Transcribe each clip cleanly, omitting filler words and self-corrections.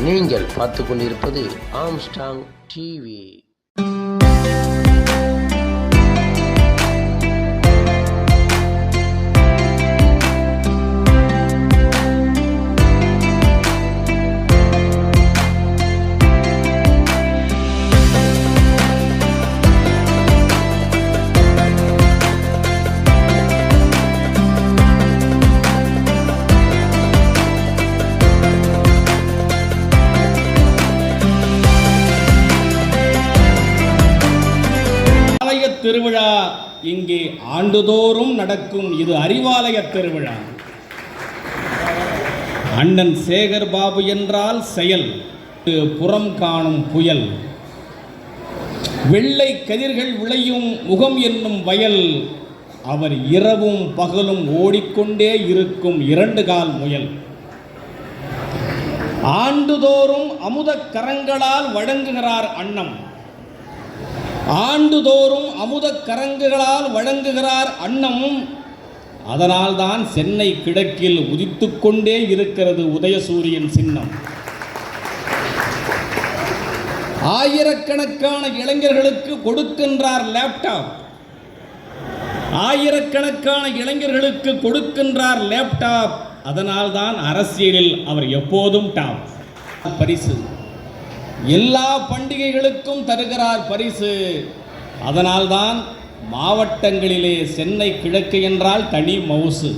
நீங்கள் பார்த்து கொண்டிருப்பது ஆம்ஸ்டாங் டிவி. திருவிழா இங்கே ஆண்டுதோறும் நடக்கும். இது அறிவாலய திருவிழா. அண்ணன் சேகர் பாபு என்றால் செயல், புறம் காணும் புயல், வெள்ளை கதிர்கள் விளையும் முகம் என்னும் வயல், அவர் இரவும் பகலும் ஓடிக்கொண்டே இருக்கும் இரண்டு கால் முயல். ஆண்டுதோறும் அமுத கரங்களால் வழங்குகிறார் அன்னம். ஆண்டுதோறும் அமுத கரங்குகளால் வழங்குகிறார் அன்னம். அதனால்தான் சென்னை கிழக்கில் உதித்துக் கொண்டே இருக்கிறது உதயசூரியன் சின்னம். ஆயிரக்கணக்கான இளைஞர்களுக்கு கொடுக்கின்றார் லேப்டாப். ஆயிரக்கணக்கான இளைஞர்களுக்கு கொடுக்கின்றார் லேப்டாப். அதனால்தான் அரசியலில் அவர் எப்போதும் டாப். பரிசு எல்லா பண்டிகைகளுக்கும் தருகிறார் பரிசு. அதனால்தான் மாவட்டங்களிலே சென்னை கிழக்கு என்றால் தனி மவுசு.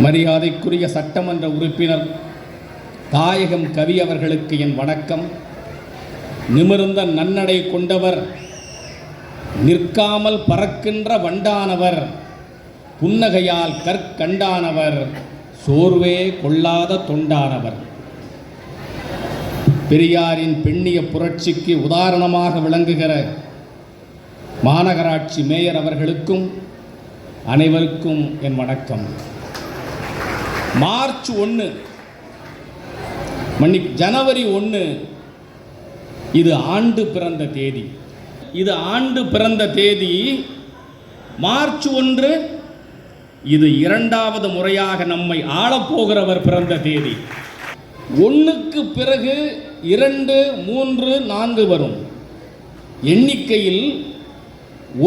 மரியாதைக்குரிய சட்டமன்ற உறுப்பினர் தாயகம் கவி அவர்களுக்கு என் வணக்கம். நிமிர்ந்த நன்னடை கொண்டவர், நிற்காமல் பறக்கின்ற வண்டானவர், புன்னகையால் கற்கண்டானவர், சோர்வே கொள்ளாத தொண்டானவர். பெரியாரின் பெண்ணிய புரட்சிக்கு உதாரணமாக விளங்குகிற மாநகராட்சி மேயர் அவர்களுக்கும் அனைவருக்கும் என் வணக்கம். மார்ச் 1 ஜனவரி 1 இது ஆண்டு பிறந்த தேதி. இது ஆண்டு பிறந்த தேதி. மார்ச் 1 இது இரண்டாவது முறையாக நம்மை ஆளப்போகிறவர் பிறந்த தேதி. 1க்கு பிறகு 2, 3, 4 வரும். எண்ணிக்கையில்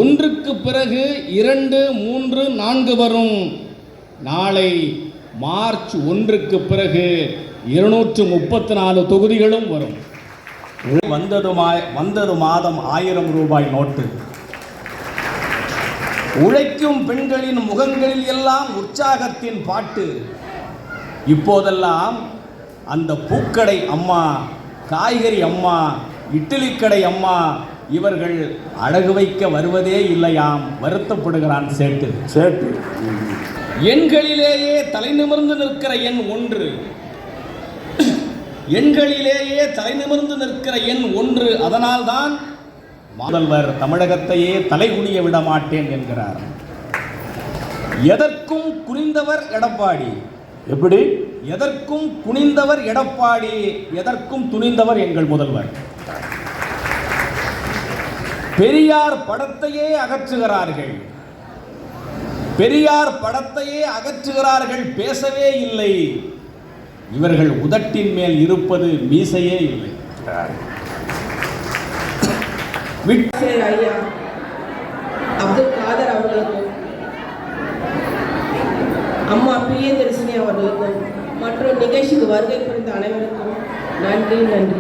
1க்கு பிறகு 2, 3, 4 வரும். நாளை மார்ச் 1க்கு பிறகு 234 தொகுதிகளும் வரும். வந்தது மாதம் 1000 ரூபாய் நோட்டு. உழைக்கும் பெண்களின் முகங்களில் எல்லாம் உற்சாகத்தின் பாட்டு. இப்போதெல்லாம் அந்த பூக்கடை அம்மா, காய்கறி அம்மா, இட்லி கடை அம்மா இவர்கள் அழகு வைக்க வருவதே இல்லையாம். வருத்தப்படுகிறான் சேட்டு. எண்களிலேயே தலை நிமிர்ந்து நிற்கிற எண் 1. எண்களிலேயே தலை நிமிர்ந்து நிற்கிற எண் 1. அதனால்தான் முதல்வர் தமிழகத்தையே தலைகுனிய விட மாட்டேன் என்கிறார். எதற்கும் குனிந்தவர் எடப்பாடி. எப்படி? எதற்கும் குனிந்தவர் எடப்பாடி, எதற்கும் துணிந்தவர் எங்கள் முதல்வர். பெரியார் படத்தையே அகற்றுகிறார்கள். பெரியார் படத்தையே அகற்றுகிறார்கள். பேசவே இல்லை. இவர்கள் உதட்டின் மேல் இருப்பது மீசையே இல்லை. ஐயா அப்துல் காதர் அவர்களுக்கும், அம்மா பிரியதர்சினி அவர்களுக்கும் மற்றும் நிகழ்ச்சிக்கு வருகை புரிந்த அனைவருக்கும் நன்றி.